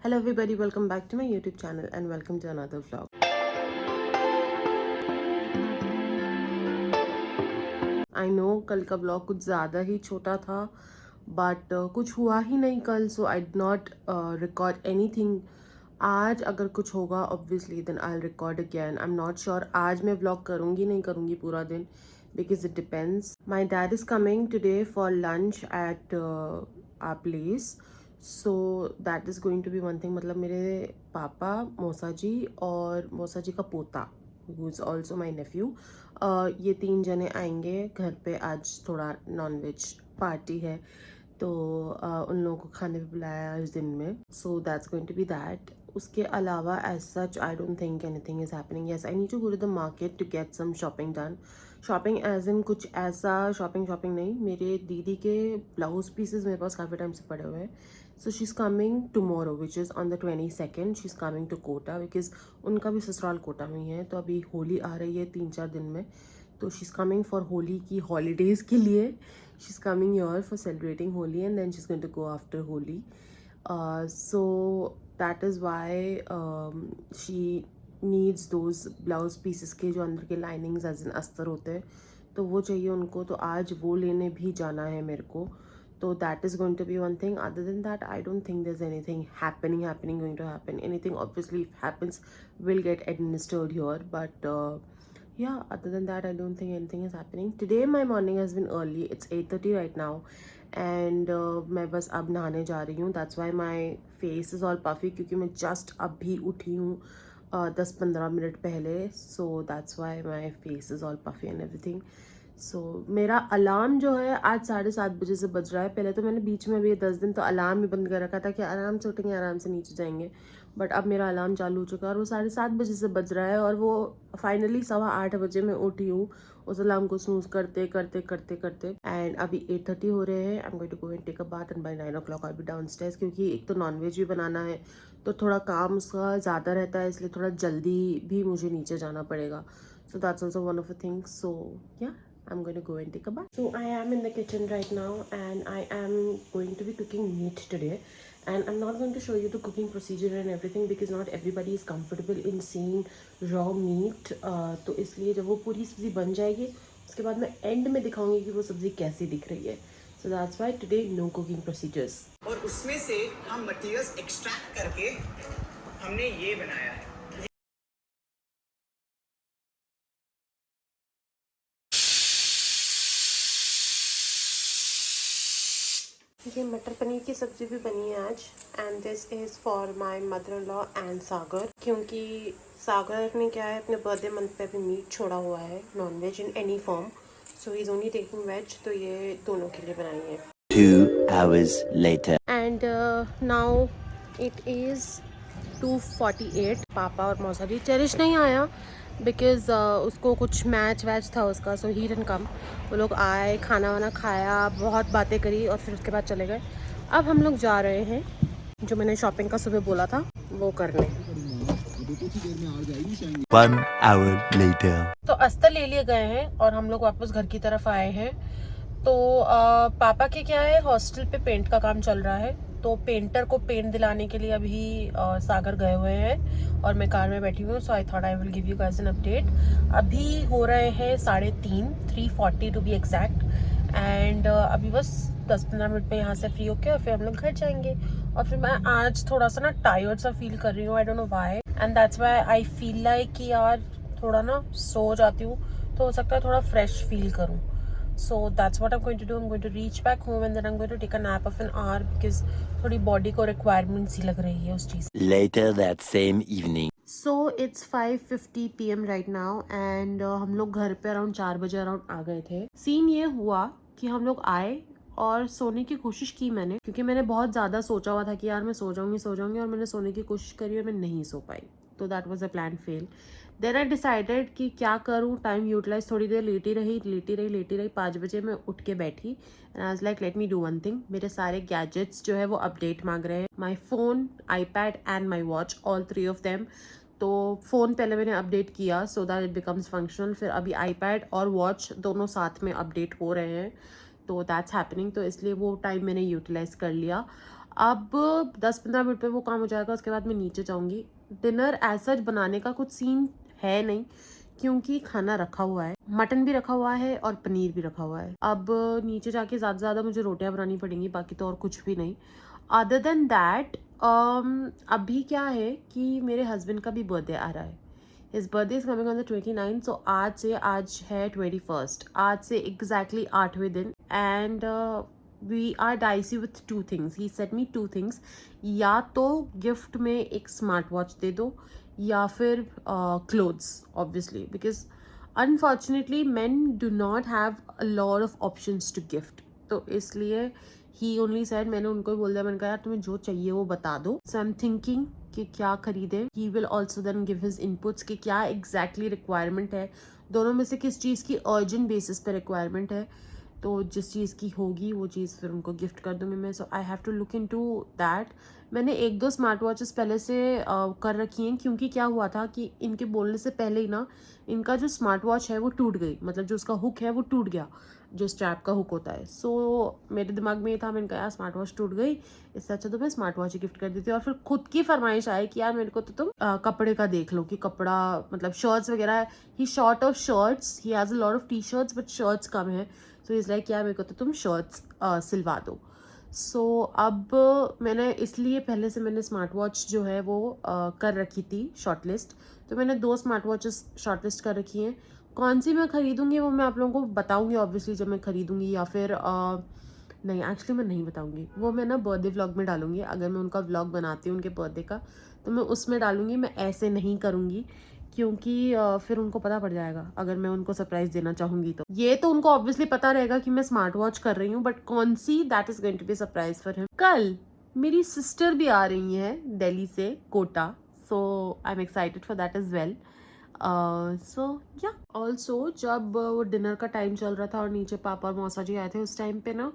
Hello everybody, welcome back to my YouTube channel and welcome to another vlog. I know कल का vlog कुछ ज़्यादा ही छोटा था but कुछ हुआ ही नहीं कल, so I did not record anything. आज अगर कुछ होगा obviously then I'll record again. I'm not sure आज मैं vlog करूँगी नहीं करूँगी पूरा दिन because it depends. My dad is coming today for lunch at our place. So that is going to be one thing. मतलब मेरे पापा, मौसा जी और मौसा जी का पोता who is also my nephew, ये 3 जने आएंगे घर पे. आज थोड़ा नॉनवेज पार्टी है तो उन लोगों को खाने पे बुलाया आज दिन में. So that's going to be that. उसके अलावा as such I don't think anything is happening. Yes, I need to go to the market to get some shopping done. Shopping as in कुछ ऐसा शॉपिंग नहीं, मेरे दीदी के blouse pieces मेरे पास काफ़ी टाइम से पड़े हुए हैं. So she's coming tomorrow, which is on the 22nd. She's coming to Kota because उनका भी ससुराल कोटा में ही है. तो अभी होली आ रही है 3-4 दिन में, तो she's coming for होली की holidays के लिए. She's coming here for celebrating Holi and then she's going to go after Holi. So that is why she needs those blouse pieces के जो अंदर के linings as in अस्तर होते हैं, तो वो चाहिए उनको. तो आज वो लेने भी जाना है मेरे को. So that is going to be one thing. Other than that, I don't think there's anything happening going to happen. Anything obviously if happens will get administered here. But yeah, other than that, I don't think anything is happening. Today my morning has been early. It's 8:30 right now. And मैं बस अब नहाने जा रही हूँ. That's why my face is all puffy क्योंकि मैं just अभी उठी हूँ 10-15 मिनट पहले. So that's why my face is all puffy and everything. सो मेरा अलार्म जो है आज 7:30 बजे से बज रहा है. पहले तो मैंने बीच में भी 10 दिन तो अलार्म ही बंद कर रखा था कि आराम से उठेंगे आराम से नीचे जाएंगे. बट अब मेरा अलार्म चालू हो चुका है और वो 7:30 बजे से बज रहा है और वो फाइनली 8:15 बजे मैं उठी हूँ उस अलार्म को स्नूज करते करते करते करते. एंड अभी 8:30 हो रहे हैं. I am going to go and take a bath and by 9 o'clock I be downstairs, क्योंकि एक तो नॉनवेज भी बनाना है तो थोड़ा काम उसका ज़्यादा रहता है, इसलिए थोड़ा जल्दी भी मुझे नीचे जाना पड़ेगा. So that's also one of the things. So yeah I'm going to go and take a bath. So I am in the kitchen right now and I am going to be cooking meat today. And I'm not going to show you the cooking procedure and everything because not everybody is comfortable in seeing raw meat. तो इसलिए जब वो पूरी सब्ज़ी बन जाएगी उसके बाद मैं एंड में दिखाऊंगी कि वो सब्ज़ी कैसी दिख रही है. So that's why today no cooking procedures. और उसमें से हम मटेरियल्स एक्सट्रैक्ट करके हमने ये बनाया है. ये मटर पनीर की सब्ज़ी भी बनी है आज. And this is for my mother in law and Sagar, क्योंकि सागर ने क्या है अपने बर्थडे मंथ पे अभी मीट छोड़ा हुआ है, non veg in any form. So he is only taking veg, तो ये दोनों के लिए बनाई है. 2 hours later. And now it is 2:48. पापा और मौसा जी, चेरिश नहीं आया बिकॉज उसको कुछ मैच वैच था उसका, सो ही डिडंट कम. वो लोग आए, खाना वाना खाया, बहुत बातें करी और फिर उसके बाद चले गए. अब हम लोग जा रहे हैं जो मैंने शॉपिंग का सुबह बोला था वो करने. 1 hour later. तो अस्तर ले लिए गए हैं और हम लोग वापस घर की तरफ आए हैं. तो पापा के क्या है, हॉस्टल पे पेंट का काम चल रहा है, तो पेंटर को पेंट दिलाने के लिए अभी सागर गए हुए हैं और मैं कार में बैठी हुई हूँ. So I thought I will give you guys an update. अभी हो रहे हैं 3:40 टू बी एग्जैक्ट. एंड अभी बस 10-15 मिनट में यहाँ से फ्री होके और फिर हम लोग घर जाएंगे. और फिर मैं आज थोड़ा सा ना टायर्ड सा फील कर रही हूँ. I don't know why and that's why I feel like कि यार थोड़ा ना सो जाती हूँ तो हो सकता है थोड़ा फ्रेश फील करूँ. So that's what I'm going to do. I'm going to reach back home and then I'm going to take a nap of an hour because थोड़ी body को requirement सी लग रही है उस चीज़. Later that same evening. So it's 5:50 PM right now and हम लोग घर पे अराउंड 4 बजे अराउंड आ गए थे. सीन ये हुआ कि हम लोग आए और सोने की कोशिश की मैंने, क्योंकि मैंने बहुत ज़्यादा सोचा हुआ था कि यार मैं सो जाऊंगी और मैंने सोने की कोशिश करी और मैं नहीं सो पाई. तो that was a plan fail. Then I decided कि क्या करूँ, टाइम यूटिलाइज, थोड़ी देर लेटी रही. 5 बजे मैं उठ के बैठी and I was like let me do one thing. मेरे सारे गैजेट्स जो है वो अपडेट मांग रहे हैं, my phone, iPad and my watch, all 3 of them. तो फ़ोन पहले मैंने अपडेट किया so that it becomes functional. फिर अभी आईपैड और वॉच दोनों साथ में अपडेट हो रहे हैं, तो दैट्स हैपनिंग. तो इसलिए वो टाइम मैंने यूटिलाइज कर लिया. अब 10-15 मिनट पे वो काम हो जाएगा, उसके बाद मैं नीचे जाऊँगी। डिनर एज सच बनाने का कुछ सीन है नहीं, क्योंकि खाना रखा हुआ है, मटन भी रखा हुआ है और पनीर भी रखा हुआ है। अब नीचे जाके ज़्यादा से ज़्यादा मुझे रोटियां बनानी पड़ेंगी, बाकी तो और कुछ भी नहीं। अदर देन दैट अभी क्या है कि मेरे हस्बैंड का भी बर्थडे आ रहा है। His birthday is coming on the 29, so आज है 21, आज से एग्जैक्टली 8वें दिन। And we are dicey with 2 things. He said me 2 things, या तो गिफ्ट में एक स्मार्ट वॉच दे दो या फिर clothes, obviously, because unfortunately man do not have a lot of options to gift. तो इसलिए ही ओनली सेड, मैंने उनको ही बोल दिया, मैंने कहा यार तुम्हें जो चाहिए वो बता दो। सो आई एम थिंकिंग कि क्या खरीदे। He will also then give his inputs कि क्या एग्जैक्टली रिक्वायरमेंट है, दोनों में से किस चीज़ की अर्जेंट बेसिस पे रिक्वायरमेंट है। तो जिस चीज़ की होगी वो चीज़ फिर उनको गिफ्ट कर दूंगी मैं। So I have to look into that. मैंने 1-2 स्मार्ट वॉचेस पहले से कर रखी हैं, क्योंकि क्या हुआ था कि इनके बोलने से पहले ही ना इनका जो स्मार्ट वॉच है वो टूट गई, मतलब जो उसका हुक है वो टूट गया, जो स्ट्रैप का हुक होता है। सो मेरे दिमाग में ये था, मैंने कहा यार स्मार्ट वॉच टूट गई, इससे अच्छा तो मैं स्मार्ट वॉच ही गिफ्ट कर देती हूँ। और फिर खुद की फरमाइश आई कि यार मेरे को तो तुम कपड़े का देख लो, कि कपड़ा मतलब शर्ट्स वगैरह, he short of shirts, he has a lot of T-shirts but shirts कम है। सो इज़ लाइक यार मेरे को तो तुम शर्ट्स सिलवा दो। सो अब मैंने इसलिए पहले से मैंने स्मार्ट वॉच जो है वो कर रखी थी शॉर्टलिस्ट। तो मैंने 2 स्मार्ट वॉचेस शॉर्टलिस्ट कर रखी हैं। कौन सी मैं खरीदूंगी वो मैं आप लोगों को बताऊंगी ऑब्वियसली जब मैं खरीदूंगी, या फिर नहीं, एक्चुअली मैं नहीं बताऊंगी, वो मैं ना बर्थडे व्लॉग में डालूंगी। अगर मैं उनका व्लॉग बनाती हूँ उनके बर्थडे का तो मैं उसमें डालूंगी, मैं ऐसे नहीं करूँगी, क्योंकि फिर उनको पता पड़ जाएगा अगर मैं उनको सरप्राइज देना चाहूंगी तो। ये तो उनको ऑब्वियसली पता रहेगा कि मैं स्मार्ट वॉच कर रही हूँ, बट कौन सी, that is going to be surprise for him. कल मेरी सिस्टर भी आ रही है दिल्ली से, Kota, so I am excited for that as well. So yeah also जब वो डिनर का टाइम चल रहा था और नीचे पापा और मौसा जी आए थे, उस टाइम पे ना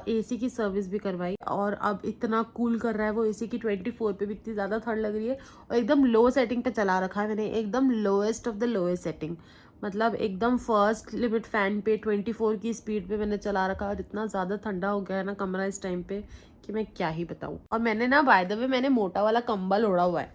एसी की सर्विस भी करवाई। और अब इतना कूल कर रहा है वो एसी की 24 पे भी इतनी ज़्यादा ठंड लग रही है, और एकदम लो सेटिंग पे चला रखा है मैंने, एकदम lowest of the lowest setting, मतलब एकदम फर्स्ट लिमिट फैन पे 24 की स्पीड पे मैंने चला रखा। और इतना ज़्यादा ठंडा हो गया है ना कमरा इस टाइम पे कि मैं क्या ही बताऊँ। और मैंने ना बाय द वे मैंने मोटा वाला कंबल ओढ़ा हुआ है,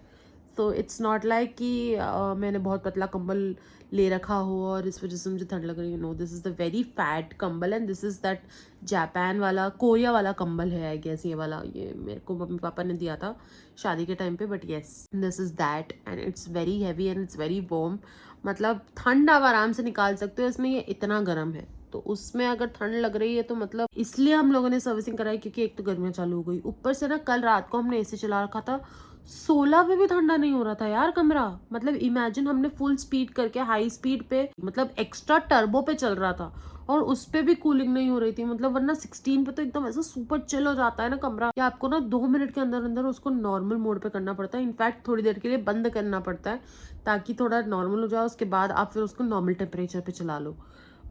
तो इट्स नॉट लाइक कि मैंने बहुत पतला कंबल ले रखा हो और इस वजह से मुझे ठंड लग रही है। No, this is the very fat kambal and this is that Japan वाला, कोरिया वाला कंबल है आई गेस। ये वाला, ये मेरे को मम्मी पापा ने दिया था शादी के टाइम पे, but yes this is that and it's very heavy and it's very warm. मतलब ठंड आप आराम से निकाल सकते हो इसमें, ये इतना गर्म है। तो उसमें अगर ठंड लग रही है तो मतलब इसलिए हम लोगों ने सर्विसिंग कराई, क्योंकि एक तो गर्मियाँ चालू हो गई, ऊपर से ना कल रात को हमने एसी चला रखा था, 16 पे भी ठंडा नहीं हो रहा था यार कमरा। मतलब इमेजिन, हमने फुल स्पीड करके हाई स्पीड पे, मतलब एक्स्ट्रा टर्बो पे चल रहा था और उस पे भी कूलिंग नहीं हो रही थी। मतलब वरना 16 पे तो एकदम ऐसा सुपर चिल हो जाता है ना कमरा, कि आपको ना 2 मिनट के अंदर अंदर उसको नॉर्मल मोड पे करना पड़ता है। इनफैक्ट थोड़ी देर के लिए बंद करना पड़ता है ताकि थोड़ा नॉर्मल हो जाए, उसके बाद आप फिर उसको नॉर्मल टेम्परेचर पे चला लो।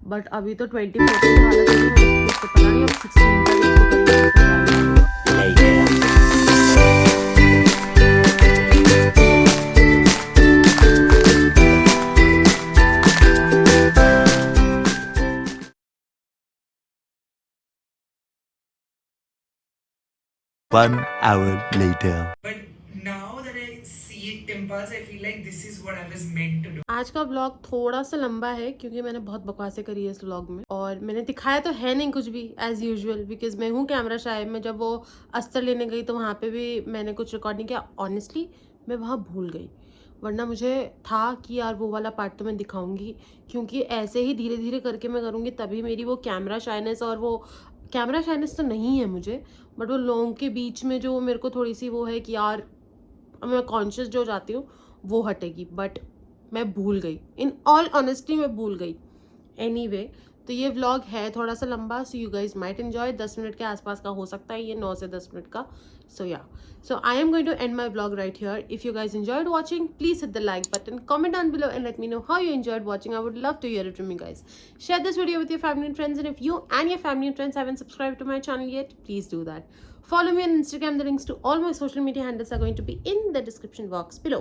बट अभी तो 24 की हालत है, उसको पता नहीं अब 16 का One hour later. But now that I see pimples, I feel like this is what I was meant to do. आज का व्लॉग थोड़ा सा लंबा है क्योंकि मैंने बहुत बकवासें करी है इस व्लॉग में, और मैंने दिखाया तो है नहीं कुछ भी एज यूजुअल, बिकॉज मैं हूँ कैमरा शाय। मैं जब वो अस्तर लेने गई तो वहाँ पे भी मैंने कुछ रिकॉर्ड नहीं किया। ऑनेस्टली मैं वहाँ भूल गई, वरना मुझे था कि यार वो वाला पार्ट तो मैं दिखाऊंगी, क्योंकि ऐसे ही धीरे धीरे करके मैं करूँगी तभी मेरी वो कैमरा शाइनेस, और वो कैमरा शाइनेस तो नहीं है मुझे, बट वो लोगों के बीच में जो मेरे को थोड़ी सी वो है कि यार मैं कॉन्शियस जो जाती हूँ वो हटेगी। बट मैं भूल गई, इन ऑल ऑनेस्टली मैं भूल गई। एनीवे, तो ये व्लॉग है थोड़ा सा लंबा, so you guys might enjoy. 10 minute के आसपास का हो सकता है ये, 9 से 10 मिनट का। सो या, so I am going to end my vlog right here. If you guys enjoyed watching, please hit the like button, comment down below and let me know how you enjoyed watching. I would love to hear it from you guys. Share this video with your family and friends, and if you and your family and friends haven't subscribed to my channel yet, please do that. Follow me on Instagram. The links to all my social media handles are going to be in the description box below.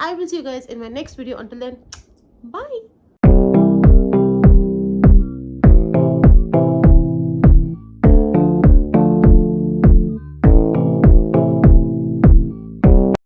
I will see you guys in my next video. Until then, bye.